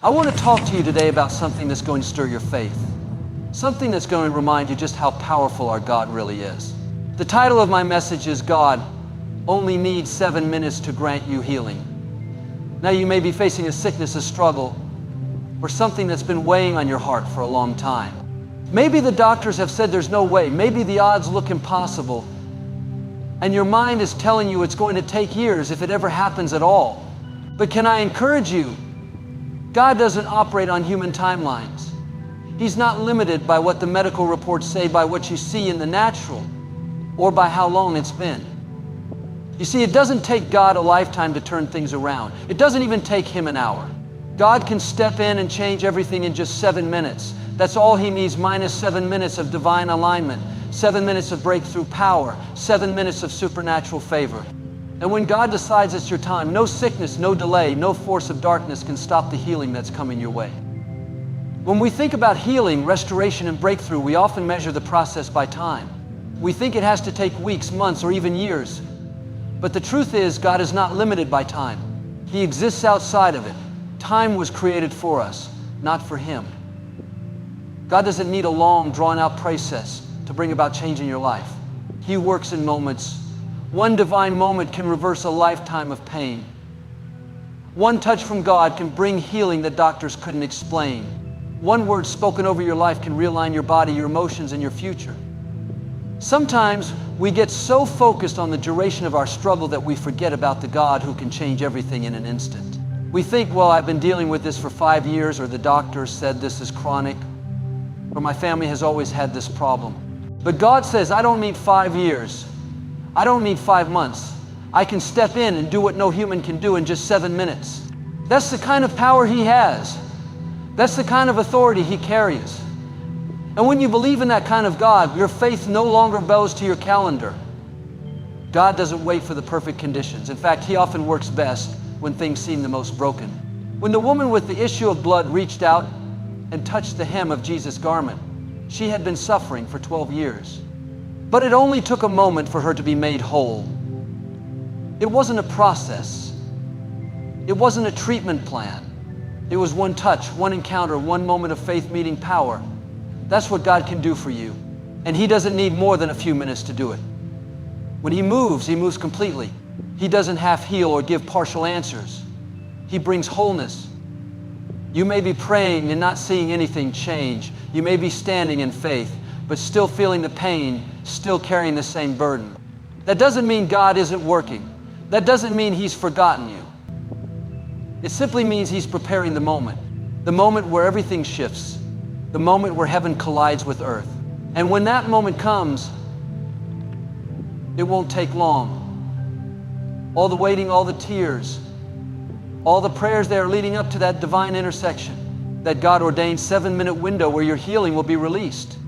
I want to talk to you today about something that's going to stir your faith. Something that's going to remind you just how powerful our God really is. The title of my message is God Only Needs 7 Minutes to Grant You Healing. Now you may be facing a sickness, a struggle, or something that's been weighing on your heart for a long time. Maybe the doctors have said there's no way. Maybe the odds look impossible. And your mind is telling you it's going to take years if it ever happens at all. But can I encourage you? God doesn't operate on human timelines. He's not limited by what the medical reports say, by what you see in the natural, or by how long it's been. You see, it doesn't take God a lifetime to turn things around. It doesn't even take Him an hour. God can step in and change everything in just 7 minutes. That's all He needs, minus 7 minutes of divine alignment, 7 minutes of breakthrough power, 7 minutes of supernatural favor. And when God decides it's your time, no sickness, no delay, no force of darkness can stop the healing that's coming your way. When we think about healing, restoration, and breakthrough, we often measure the process by time. We think it has to take weeks, months, or even years. But the truth is, God is not limited by time. He exists outside of it. Time was created for us, not for Him. God doesn't need a long, drawn-out process to bring about change in your life. He works in moments. One divine moment can reverse a lifetime of pain. One touch from God can bring healing that doctors couldn't explain. One word spoken over your life can realign your body, your emotions, and your future. Sometimes we get so focused on the duration of our struggle that we forget about the God who can change everything in an instant. We think, well, I've been dealing with this for 5 years, or the doctor said this is chronic, or my family has always had this problem. But God says, I don't need 5 years. I don't need 5 months. I can step in and do what no human can do in just 7 minutes. That's the kind of power He has. That's the kind of authority He carries. And when you believe in that kind of God, your faith no longer bows to your calendar. God doesn't wait for the perfect conditions. In fact, He often works best when things seem the most broken. When the woman with the issue of blood reached out and touched the hem of Jesus' garment, she had been suffering for 12 years. But it only took a moment for her to be made whole. It wasn't a process. It wasn't a treatment plan. It was one touch, one encounter, one moment of faith meeting power. That's what God can do for you. And He doesn't need more than a few minutes to do it. When He moves completely. He doesn't half heal or give partial answers. He brings wholeness. You may be praying and not seeing anything change. You may be standing in faith, but still feeling the pain, still carrying the same burden. That doesn't mean God isn't working. That doesn't mean He's forgotten you. It simply means He's preparing the moment where everything shifts, the moment where heaven collides with earth. And when that moment comes, it won't take long. All the waiting, all the tears, all the prayers that are leading up to that divine intersection, that God-ordained 7-minute window where your healing will be released.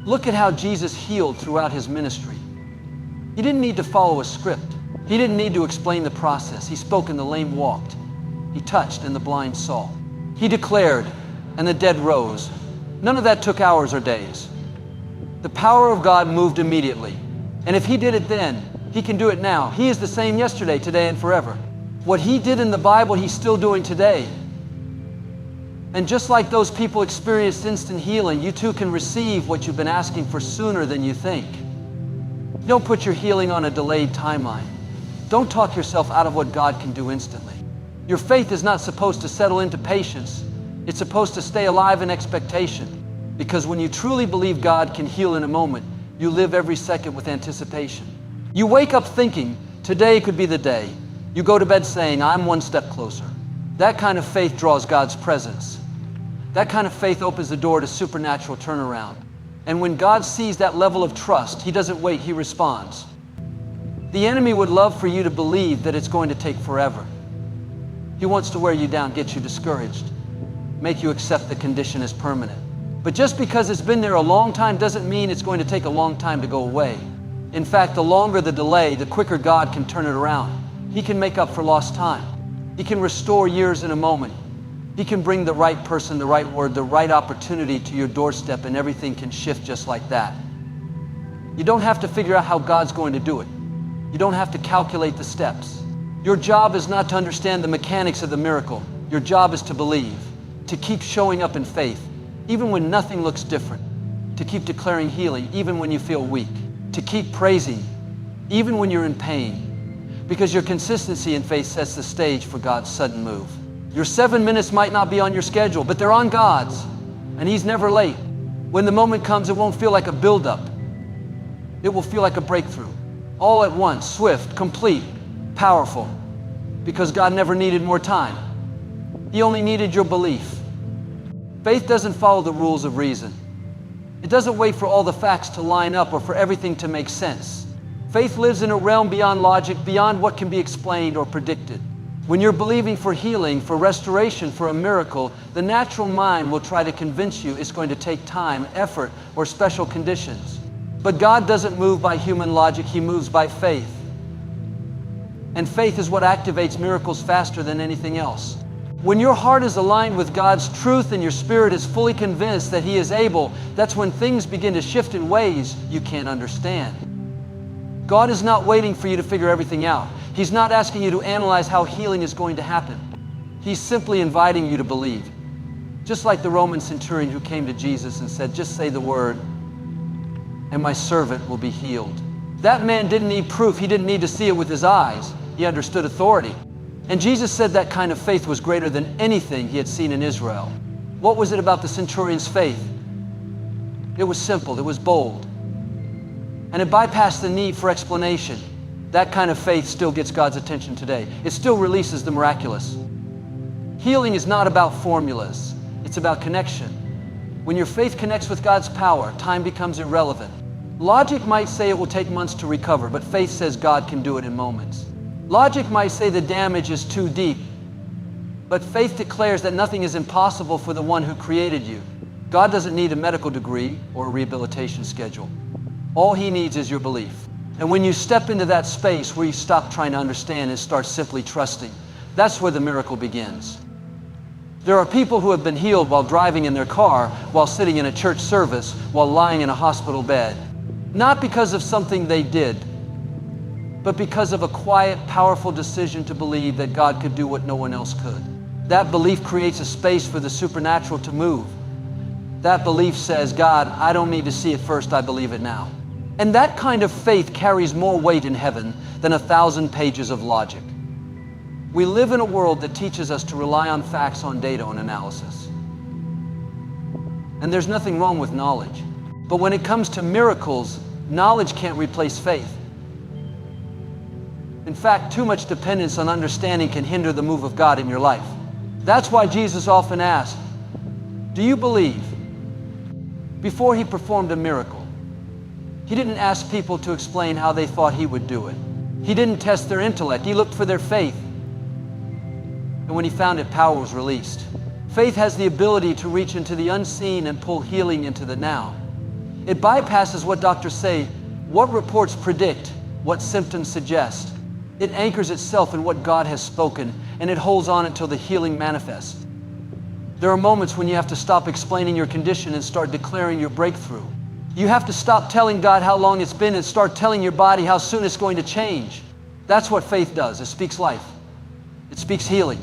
Look at how Jesus healed throughout His ministry. He didn't need to follow a script. He didn't need to explain the process. He spoke and the lame walked. He touched and the blind saw. He declared and the dead rose. None of that took hours or days. The power of God moved immediately. And if He did it then, He can do it now. He is the same yesterday, today, and forever. What He did in the Bible, He's still doing today. And just like those people experienced instant healing, you too can receive what you've been asking for sooner than you think. Don't put your healing on a delayed timeline. Don't talk yourself out of what God can do instantly. Your faith is not supposed to settle into patience. It's supposed to stay alive in expectation. Because when you truly believe God can heal in a moment, you live every second with anticipation. You wake up thinking, today could be the day. You go to bed saying, I'm one step closer. That kind of faith draws God's presence. That kind of faith opens the door to supernatural turnaround. And when God sees that level of trust, He doesn't wait, He responds. The enemy would love for you to believe that it's going to take forever. He wants to wear you down, get you discouraged, make you accept the condition as permanent. But just because it's been there a long time doesn't mean it's going to take a long time to go away. In fact, the longer the delay, the quicker God can turn it around. He can make up for lost time. He can restore years in a moment. He can bring the right person, the right word, the right opportunity to your doorstep, and everything can shift just like that. You don't have to figure out how God's going to do it. You don't have to calculate the steps. Your job is not to understand the mechanics of the miracle. Your job is to believe, to keep showing up in faith, even when nothing looks different, to keep declaring healing, even when you feel weak, to keep praising, even when you're in pain, because your consistency in faith sets the stage for God's sudden move. Your 7 minutes might not be on your schedule, but they're on God's, and He's never late. When the moment comes, it won't feel like a buildup. It will feel like a breakthrough, all at once, swift, complete, powerful, because God never needed more time. He only needed your belief. Faith doesn't follow the rules of reason. It doesn't wait for all the facts to line up or for everything to make sense. Faith lives in a realm beyond logic, beyond what can be explained or predicted. When you're believing for healing, for restoration, for a miracle, the natural mind will try to convince you it's going to take time, effort, or special conditions. But God doesn't move by human logic, He moves by faith. And faith is what activates miracles faster than anything else. When your heart is aligned with God's truth and your spirit is fully convinced that He is able, that's when things begin to shift in ways you can't understand. God is not waiting for you to figure everything out. He's not asking you to analyze how healing is going to happen. He's simply inviting you to believe. Just like the Roman centurion who came to Jesus and said, "Just say the word, and my servant will be healed." That man didn't need proof. He didn't need to see it with his eyes. He understood authority. And Jesus said that kind of faith was greater than anything He had seen in Israel. What was it about the centurion's faith? It was simple. It was bold. And it bypassed the need for explanation. That kind of faith still gets God's attention today. It still releases the miraculous. Healing is not about formulas. It's about connection. When your faith connects with God's power, time becomes irrelevant. Logic might say it will take months to recover, but faith says God can do it in moments. Logic might say the damage is too deep, but faith declares that nothing is impossible for the one who created you. God doesn't need a medical degree or a rehabilitation schedule. All He needs is your belief. And when you step into that space where you stop trying to understand and start simply trusting, that's where the miracle begins. There are people who have been healed while driving in their car, while sitting in a church service, while lying in a hospital bed. Not because of something they did, but because of a quiet, powerful decision to believe that God could do what no one else could. That belief creates a space for the supernatural to move. That belief says, "God, I don't need to see it first, I believe it now." And that kind of faith carries more weight in heaven than 1,000 pages of logic. We live in a world that teaches us to rely on facts, on data, on analysis. And there's nothing wrong with knowledge. But when it comes to miracles, knowledge can't replace faith. In fact, too much dependence on understanding can hinder the move of God in your life. That's why Jesus often asked, "Do you believe?" Before He performed a miracle. He didn't ask people to explain how they thought He would do it. He didn't test their intellect. He looked for their faith. And when He found it, power was released. Faith has the ability to reach into the unseen and pull healing into the now. It bypasses what doctors say, what reports predict, what symptoms suggest. It anchors itself in what God has spoken, and it holds on until the healing manifests. There are moments when you have to stop explaining your condition and start declaring your breakthrough. You have to stop telling God how long it's been and start telling your body how soon it's going to change. That's what faith does. It speaks life. It speaks healing.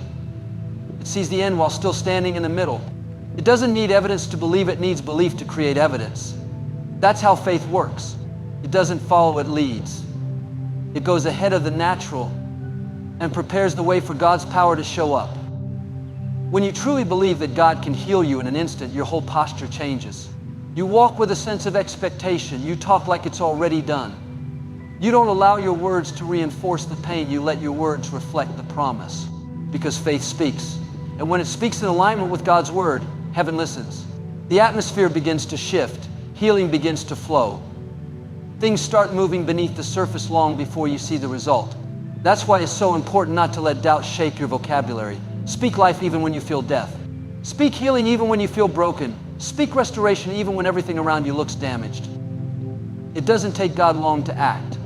It sees the end while still standing in the middle. It doesn't need evidence to believe, it needs belief to create evidence. That's how faith works. It doesn't follow, it leads. It goes ahead of the natural and prepares the way for God's power to show up. When you truly believe that God can heal you in an instant, your whole posture changes. You walk with a sense of expectation. You talk like it's already done. You don't allow your words to reinforce the pain. You let your words reflect the promise, because faith speaks. And when it speaks in alignment with God's word, heaven listens. The atmosphere begins to shift. Healing begins to flow. Things start moving beneath the surface long before you see the result. That's why it's so important not to let doubt shake your vocabulary. Speak life even when you feel death. Speak healing even when you feel broken. Speak restoration even when everything around you looks damaged. It doesn't take God long to act,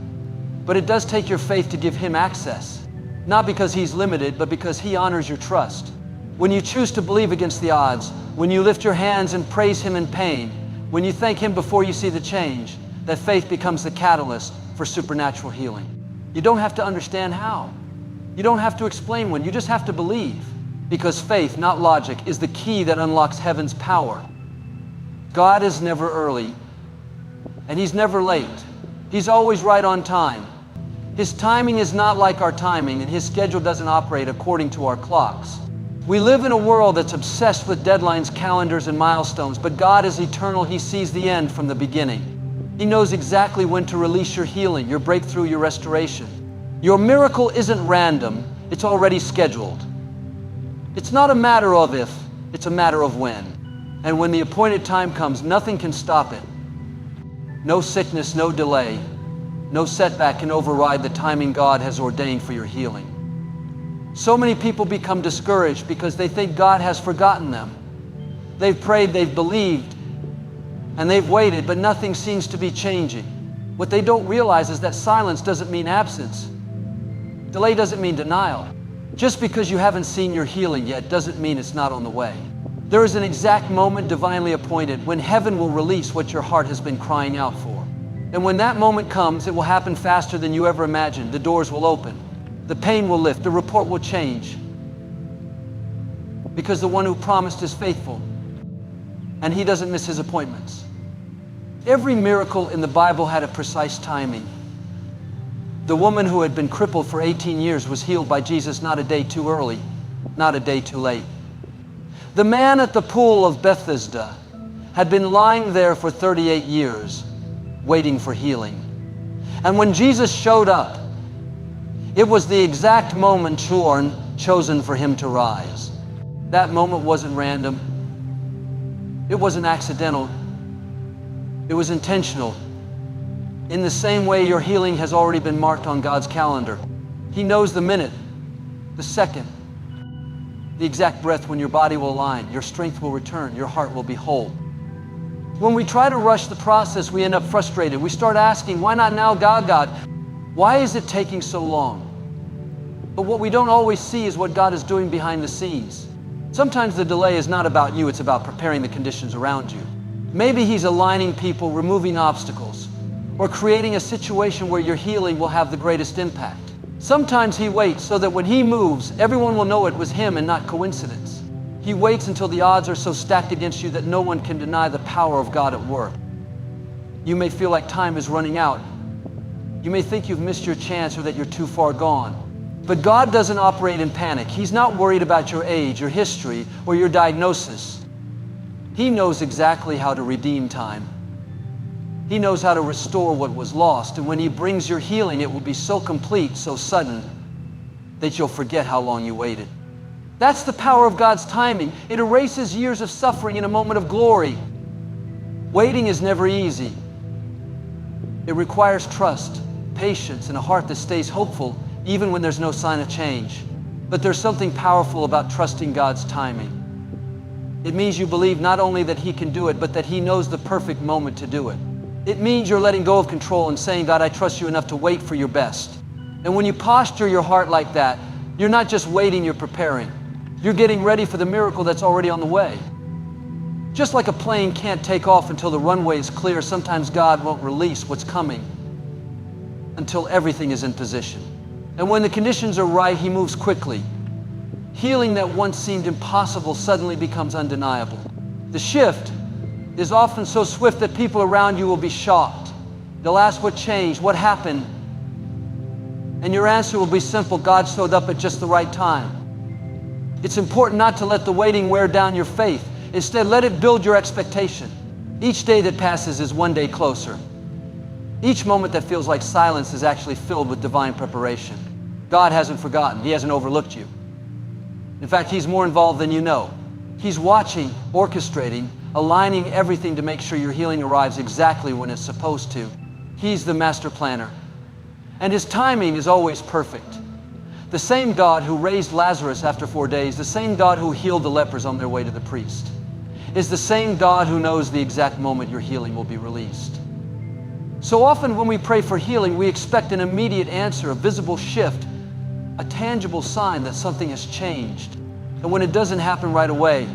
but it does take your faith to give Him access. Not because He's limited, but because He honors your trust. When you choose to believe against the odds, when you lift your hands and praise Him in pain, when you thank Him before you see the change, that faith becomes the catalyst for supernatural healing. You don't have to understand how. You don't have to explain when. You just have to believe. Because faith, not logic, is the key that unlocks heaven's power. God is never early, and He's never late. He's always right on time. His timing is not like our timing, and His schedule doesn't operate according to our clocks. We live in a world that's obsessed with deadlines, calendars, and milestones, but God is eternal. He sees the end from the beginning. He knows exactly when to release your healing, your breakthrough, your restoration. Your miracle isn't random, it's already scheduled. It's not a matter of if, it's a matter of when. And when the appointed time comes, nothing can stop it. No sickness, no delay, no setback can override the timing God has ordained for your healing. So many people become discouraged because they think God has forgotten them. They've prayed, they've believed, and they've waited, but nothing seems to be changing. What they don't realize is that silence doesn't mean absence. Delay doesn't mean denial. Just because you haven't seen your healing yet doesn't mean it's not on the way. There is an exact moment divinely appointed when heaven will release what your heart has been crying out for. And when that moment comes, it will happen faster than you ever imagined. The doors will open. The pain will lift. The report will change. Because the one who promised is faithful, and He doesn't miss His appointments. Every miracle in the Bible had a precise timing. The woman who had been crippled for 18 years was healed by Jesus not a day too early, not a day too late. The man at the pool of Bethesda had been lying there for 38 years, waiting for healing. And when Jesus showed up, it was the exact moment chosen for him to rise. That moment wasn't random. It wasn't accidental. It was intentional. In the same way, your healing has already been marked on God's calendar. He knows the minute, the second, the exact breath when your body will align, your strength will return, your heart will be whole. When we try to rush the process, we end up frustrated. We start asking, why not now, God? Why is it taking so long? But what we don't always see is what God is doing behind the scenes. Sometimes the delay is not about you, it's about preparing the conditions around you. Maybe He's aligning people, removing obstacles, or creating a situation where your healing will have the greatest impact. Sometimes He waits so that when He moves, everyone will know it was Him and not coincidence. He waits until the odds are so stacked against you that no one can deny the power of God at work. You may feel like time is running out. You may think you've missed your chance or that you're too far gone. But God doesn't operate in panic. He's not worried about your age, your history, or your diagnosis. He knows exactly how to redeem time. He knows how to restore what was lost. And when He brings your healing, it will be so complete, so sudden, that you'll forget how long you waited. That's the power of God's timing. It erases years of suffering in a moment of glory. Waiting is never easy. It requires trust, patience, and a heart that stays hopeful even when there's no sign of change. But there's something powerful about trusting God's timing. It means you believe not only that He can do it, but that He knows the perfect moment to do it. It means you're letting go of control and saying, God, I trust You enough to wait for Your best. And when you posture your heart like that, you're not just waiting, you're preparing. You're getting ready for the miracle that's already on the way. Just like a plane can't take off until the runway is clear, sometimes God won't release what's coming until everything is in position. And when the conditions are right, He moves quickly. Healing that once seemed impossible suddenly becomes undeniable. The shift is often so swift that people around you will be shocked. They'll ask what changed, what happened, and your answer will be simple: God showed up at just the right time. It's important not to let the waiting wear down your faith. Instead, let it build your expectation. Each day that passes is one day closer. Each moment that feels like silence is actually filled with divine preparation. God hasn't forgotten. He hasn't overlooked you. In fact, He's more involved than you know. He's watching, orchestrating, aligning everything to make sure your healing arrives exactly when it's supposed to. He's the master planner. And His timing is always perfect. The same God who raised Lazarus after 4 days, the same God who healed the lepers on their way to the priest, is the same God who knows the exact moment your healing will be released. So often when we pray for healing, we expect an immediate answer, a visible shift, a tangible sign that something has changed. And when it doesn't happen right away,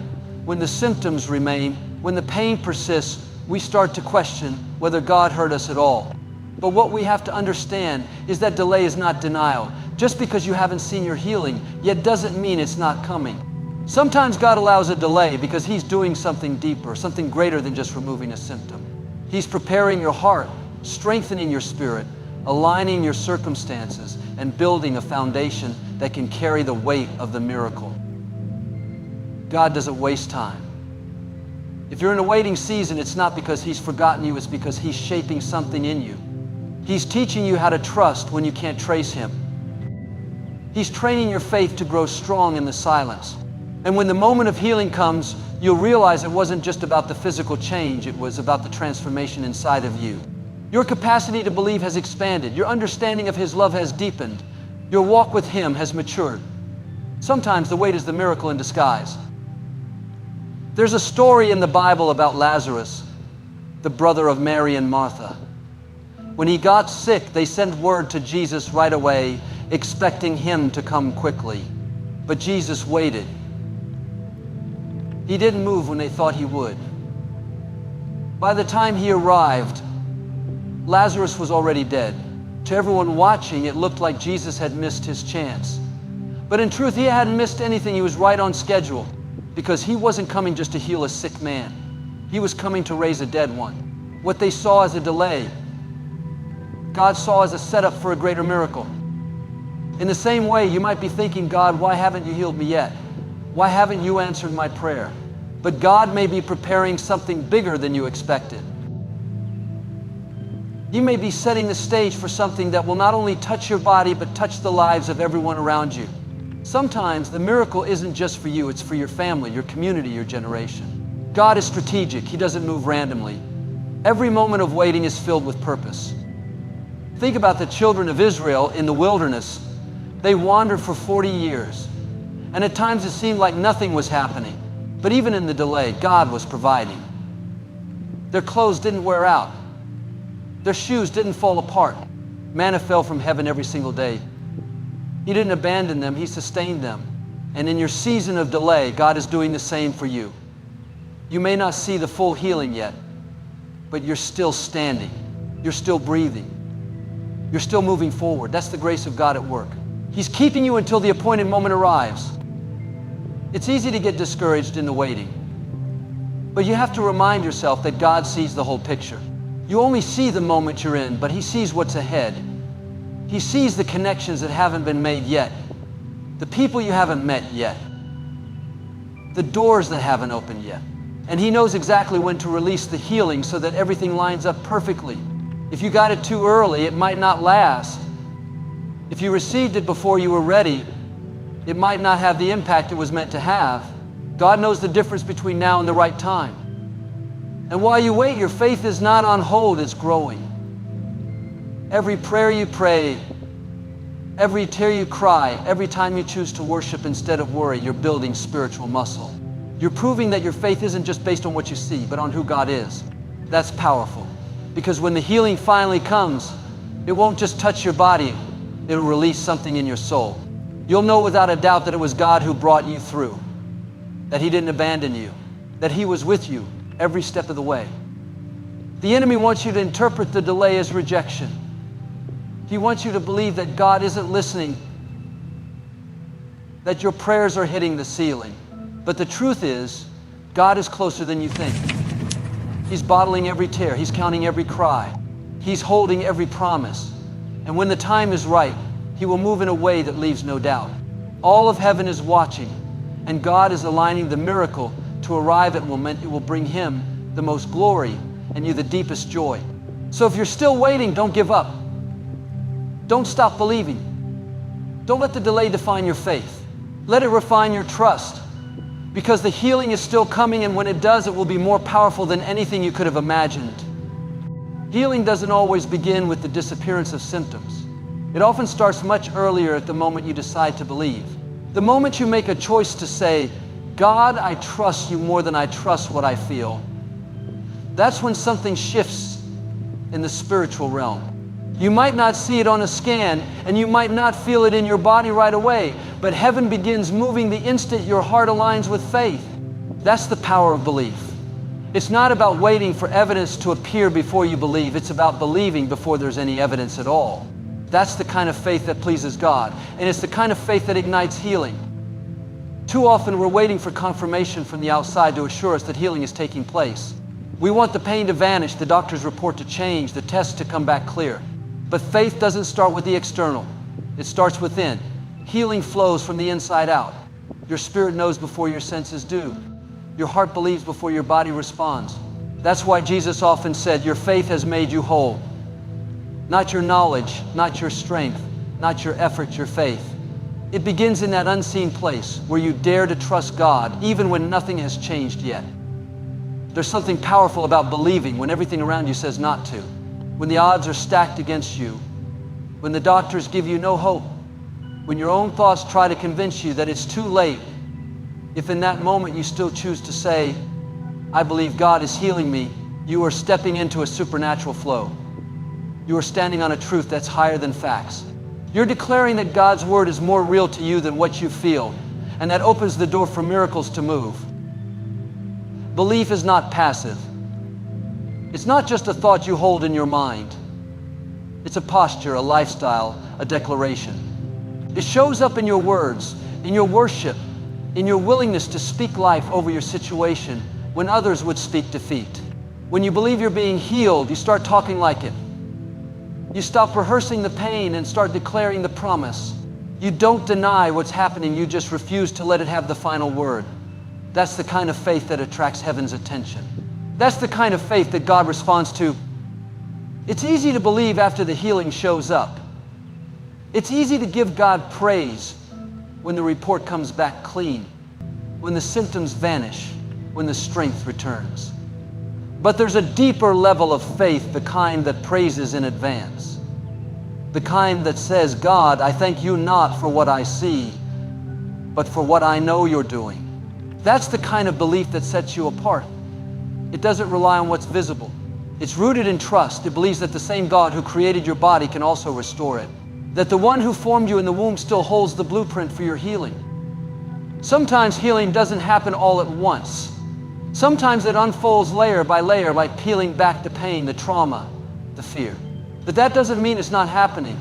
when the symptoms remain, when the pain persists, we start to question whether God heard us at all. But what we have to understand is that delay is not denial. Just because you haven't seen your healing yet doesn't mean it's not coming. Sometimes God allows a delay because He's doing something deeper, something greater than just removing a symptom. He's preparing your heart, strengthening your spirit, aligning your circumstances, and building a foundation that can carry the weight of the miracle. God doesn't waste time. If you're in a waiting season, it's not because He's forgotten you, it's because He's shaping something in you. He's teaching you how to trust when you can't trace Him. He's training your faith to grow strong in the silence. And when the moment of healing comes, you'll realize it wasn't just about the physical change, it was about the transformation inside of you. Your capacity to believe has expanded. Your understanding of His love has deepened. Your walk with Him has matured. Sometimes the wait is the miracle in disguise. There's a story in the Bible about Lazarus, the brother of Mary and Martha. When he got sick, they sent word to Jesus right away, expecting Him to come quickly. But Jesus waited. He didn't move when they thought He would. By the time He arrived, Lazarus was already dead. To everyone watching, it looked like Jesus had missed His chance. But in truth, He hadn't missed anything. He was right on schedule, because He wasn't coming just to heal a sick man. He was coming to raise a dead one. What they saw as a delay, God saw as a setup for a greater miracle. In the same way, you might be thinking, God, why haven't you healed me yet? Why haven't you answered my prayer? But God may be preparing something bigger than you expected. He may be setting the stage for something that will not only touch your body, but touch the lives of everyone around you. Sometimes the miracle isn't just for you, it's for your family, your community, your generation. God is strategic. He doesn't move randomly. Every moment of waiting is filled with purpose. Think about the children of Israel in the wilderness. They wandered for 40 years. And at times it seemed like nothing was happening. But even in the delay, God was providing. Their clothes didn't wear out. Their shoes didn't fall apart. Manna fell from heaven every single day. He didn't abandon them, He sustained them. And in your season of delay, God is doing the same for you. You may not see the full healing yet, but you're still standing. You're still breathing. You're still moving forward. That's the grace of God at work. He's keeping you until the appointed moment arrives. It's easy to get discouraged in the waiting, but you have to remind yourself that God sees the whole picture. You only see the moment you're in, but He sees what's ahead. He sees the connections that haven't been made yet, the people you haven't met yet, the doors that haven't opened yet. And He knows exactly when to release the healing so that everything lines up perfectly. If you got it too early, it might not last. If you received it before you were ready, it might not have the impact it was meant to have. God knows the difference between now and the right time. And while you wait, your faith is not on hold, it's growing. Every prayer you pray, every tear you cry, every time you choose to worship instead of worry, you're building spiritual muscle. You're proving that your faith isn't just based on what you see, but on who God is. That's powerful. Because when the healing finally comes, it won't just touch your body, it'll release something in your soul. You'll know without a doubt that it was God who brought you through, that He didn't abandon you, that He was with you every step of the way. The enemy wants you to interpret the delay as rejection. He wants you to believe that God isn't listening, that your prayers are hitting the ceiling. But the truth is, God is closer than you think. He's bottling every tear. He's counting every cry. He's holding every promise. And when the time is right, He will move in a way that leaves no doubt. All of heaven is watching, and God is aligning the miracle to arrive at a moment it will bring Him the most glory and you the deepest joy. So if you're still waiting, don't give up. Don't stop believing. Don't let the delay define your faith. Let it refine your trust, because the healing is still coming, and when it does, it will be more powerful than anything you could have imagined. Healing doesn't always begin with the disappearance of symptoms. It often starts much earlier at the moment you decide to believe. The moment you make a choice to say, God, I trust you more than I trust what I feel. That's when something shifts in the spiritual realm. You might not see it on a scan, and you might not feel it in your body right away, but heaven begins moving the instant your heart aligns with faith. That's the power of belief. It's not about waiting for evidence to appear before you believe. It's about believing before there's any evidence at all. That's the kind of faith that pleases God, and it's the kind of faith that ignites healing. Too often we're waiting for confirmation from the outside to assure us that healing is taking place. We want the pain to vanish, the doctor's report to change, the tests to come back clear. But faith doesn't start with the external. It starts within. Healing flows from the inside out. Your spirit knows before your senses do. Your heart believes before your body responds. That's why Jesus often said, your faith has made you whole. Not your knowledge, not your strength, not your effort, your faith. It begins in that unseen place where you dare to trust God even when nothing has changed yet. There's something powerful about believing when everything around you says not to. When the odds are stacked against you. When the doctors give you no hope. When your own thoughts try to convince you that it's too late. If in that moment you still choose to say, I believe God is healing me, you are stepping into a supernatural flow. You are standing on a truth that's higher than facts. You're declaring that God's word is more real to you than what you feel, and that opens the door for miracles to move. Belief is not passive. It's not just a thought you hold in your mind. It's a posture, a lifestyle, a declaration. It shows up in your words, in your worship, in your willingness to speak life over your situation when others would speak defeat. When you believe you're being healed, you start talking like it. You stop rehearsing the pain and start declaring the promise. You don't deny what's happening, you just refuse to let it have the final word. That's the kind of faith that attracts heaven's attention. That's the kind of faith that God responds to. It's easy to believe after the healing shows up. It's easy to give God praise when the report comes back clean, when the symptoms vanish, when the strength returns. But there's a deeper level of faith, the kind that praises in advance. The kind that says, God, I thank you not for what I see, but for what I know you're doing. That's the kind of belief that sets you apart. It doesn't rely on what's visible. It's rooted in trust. It believes that the same God who created your body can also restore it. That the one who formed you in the womb still holds the blueprint for your healing. Sometimes healing doesn't happen all at once. Sometimes it unfolds layer by layer by peeling back the pain, the trauma, the fear. But that doesn't mean it's not happening.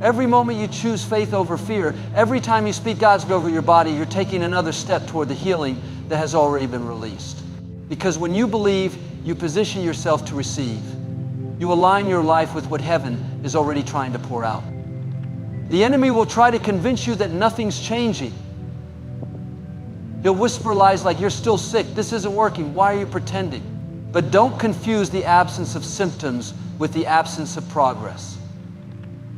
Every moment you choose faith over fear, every time you speak God's word over your body, you're taking another step toward the healing that has already been released. Because when you believe, you position yourself to receive. You align your life with what heaven is already trying to pour out. The enemy will try to convince you that nothing's changing. He'll whisper lies like, you're still sick, this isn't working, why are you pretending? But don't confuse the absence of symptoms with the absence of progress.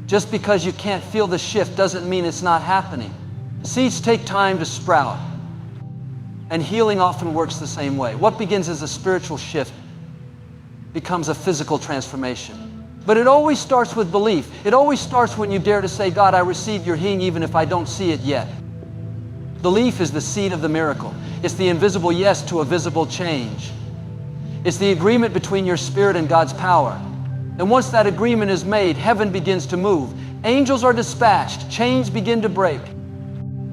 Just because you can't feel the shift doesn't mean it's not happening. Seeds take time to sprout, and healing often works the same way. What begins as a spiritual shift becomes a physical transformation. But it always starts with belief. It always starts when you dare to say, God, I receive your healing even if I don't see it yet. Belief is the seed of the miracle. It's the invisible yes to a visible change. It's the agreement between your spirit and God's power. And once that agreement is made, heaven begins to move. Angels are dispatched. Chains begin to break.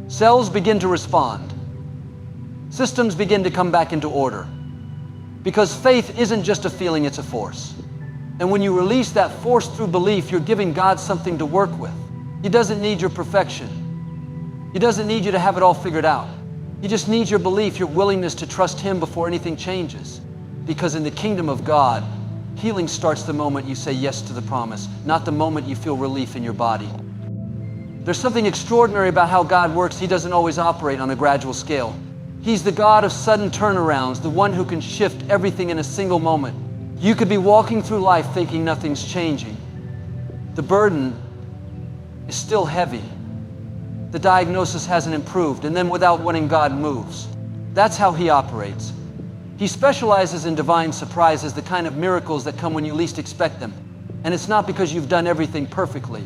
Cells begin to respond. Systems begin to come back into order. Because faith isn't just a feeling, it's a force. And when you release that force through belief, you're giving God something to work with. He doesn't need your perfection. He doesn't need you to have it all figured out. He just needs your belief, your willingness to trust Him before anything changes. Because in the kingdom of God, healing starts the moment you say yes to the promise, not the moment you feel relief in your body. There's something extraordinary about how God works. He doesn't always operate on a gradual scale. He's the God of sudden turnarounds, the one who can shift everything in a single moment. You could be walking through life thinking nothing's changing. The burden is still heavy. The diagnosis hasn't improved, and then without warning, God moves. That's how He operates. He specializes in divine surprises, the kind of miracles that come when you least expect them. And it's not because you've done everything perfectly.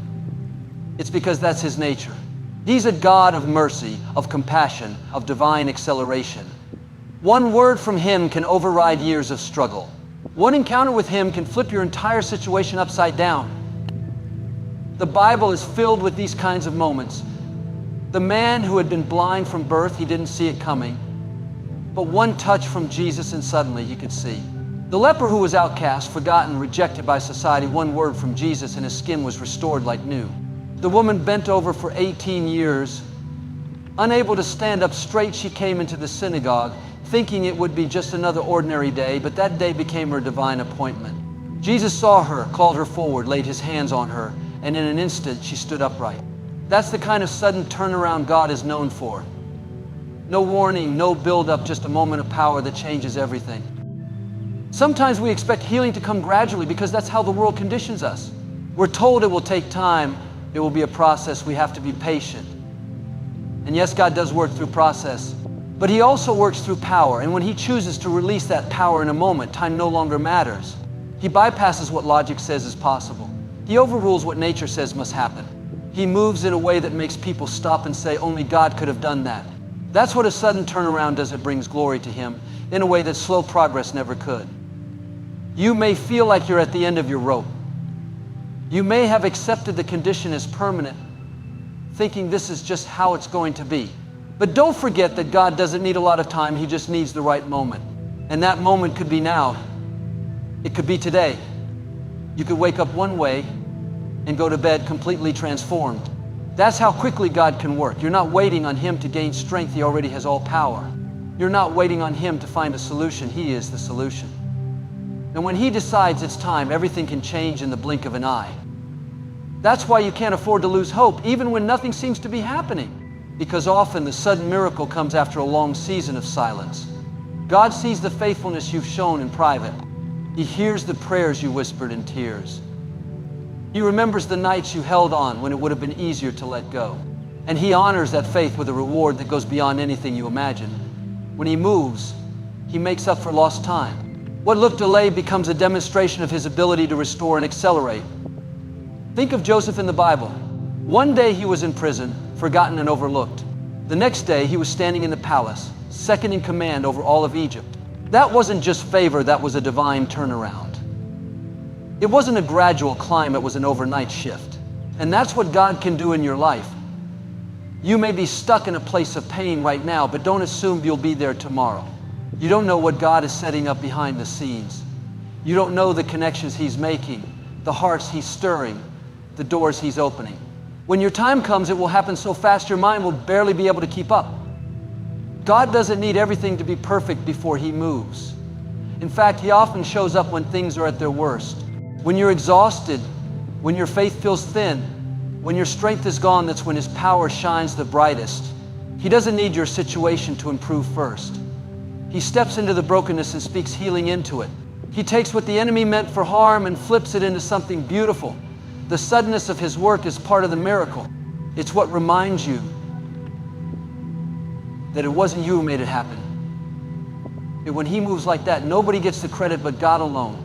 It's because that's His nature. He's a God of mercy, of compassion, of divine acceleration. One word from Him can override years of struggle. One encounter with Him can flip your entire situation upside down. The Bible is filled with these kinds of moments. The man who had been blind from birth, he didn't see it coming. But one touch from Jesus and suddenly he could see. The leper who was outcast, forgotten, rejected by society, one word from Jesus and his skin was restored like new. The woman bent over for 18 years, Unable to stand up straight, she came into the synagogue, thinking it would be just another ordinary day, but that day became her divine appointment. Jesus saw her, called her forward, laid his hands on her, and in an instant she stood upright. That's the kind of sudden turnaround God is known for. No warning, no build-up, just a moment of power that changes everything. Sometimes we expect healing to come gradually because that's how the world conditions us. We're told it will take time, it will be a process, we have to be patient. And yes, God does work through process, but he also works through power. And when he chooses to release that power in a moment, time no longer matters. He bypasses what logic says is possible. He overrules what nature says must happen. He moves in a way that makes people stop and say, only God could have done that. That's what a sudden turnaround does. It brings glory to him in a way that slow progress never could. You may feel like you're at the end of your rope. You may have accepted the condition as permanent, thinking this is just how it's going to be. But don't forget that God doesn't need a lot of time, he just needs the right moment. And that moment could be now. It could be today. You could wake up one way and go to bed completely transformed. That's how quickly God can work. You're not waiting on him to gain strength, he already has all power. You're not waiting on him to find a solution, he is the solution. And when he decides it's time, everything can change in the blink of an eye. That's why you can't afford to lose hope, even when nothing seems to be happening. Because often the sudden miracle comes after a long season of silence. God sees the faithfulness you've shown in private. He hears the prayers you whispered in tears. He remembers the nights you held on when it would have been easier to let go. And he honors that faith with a reward that goes beyond anything you imagine. When he moves, he makes up for lost time. What looked delayed becomes a demonstration of his ability to restore and accelerate. Think of Joseph in the Bible. One day he was in prison, forgotten and overlooked. The next day he was standing in the palace, second in command over all of Egypt. That wasn't just favor, that was a divine turnaround. It wasn't a gradual climb, it was an overnight shift. And that's what God can do in your life. You may be stuck in a place of pain right now, but don't assume you'll be there tomorrow. You don't know what God is setting up behind the scenes. You don't know the connections he's making, the hearts he's stirring, the doors he's opening. When your time comes, it will happen so fast your mind will barely be able to keep up. God doesn't need everything to be perfect before he moves. In fact, he often shows up when things are at their worst. When you're exhausted, when your faith feels thin, when your strength is gone, that's when his power shines the brightest. He doesn't need your situation to improve first. He steps into the brokenness and speaks healing into it. He takes what the enemy meant for harm and flips it into something beautiful. The suddenness of his work is part of the miracle. It's what reminds you that it wasn't you who made it happen. And when he moves like that, nobody gets the credit but God alone.